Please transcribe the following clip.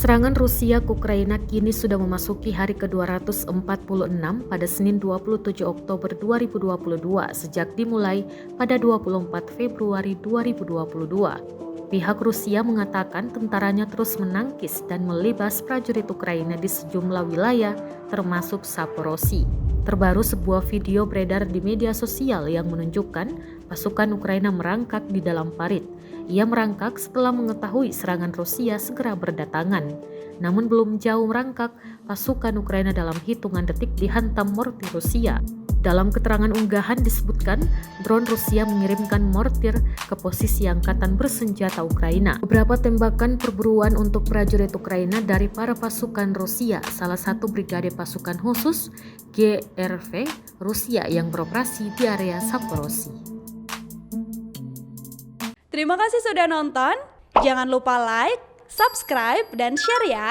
Serangan Rusia ke Ukraina kini sudah memasuki hari ke-246 pada Senin 27 Oktober 2022 sejak dimulai pada 24 Februari 2022. Pihak Rusia mengatakan tentaranya terus menangkis dan melibas prajurit Ukraina di sejumlah wilayah termasuk Zaporozhye. Terbaru sebuah video beredar di media sosial yang menunjukkan pasukan Ukraina merangkak di dalam parit. Ia merangkak setelah mengetahui serangan Rusia segera berdatangan. Namun belum jauh merangkak, pasukan Ukraina dalam hitungan detik dihantam mortir Rusia. Dalam keterangan unggahan disebutkan, drone Rusia mengirimkan mortir ke posisi angkatan bersenjata Ukraina. Beberapa tembakan perburuan untuk prajurit Ukraina dari para pasukan Rusia, salah satu brigade pasukan khusus GRV Rusia yang beroperasi di area Zaporozhye. Terima kasih sudah nonton. Jangan lupa like, subscribe, dan share ya.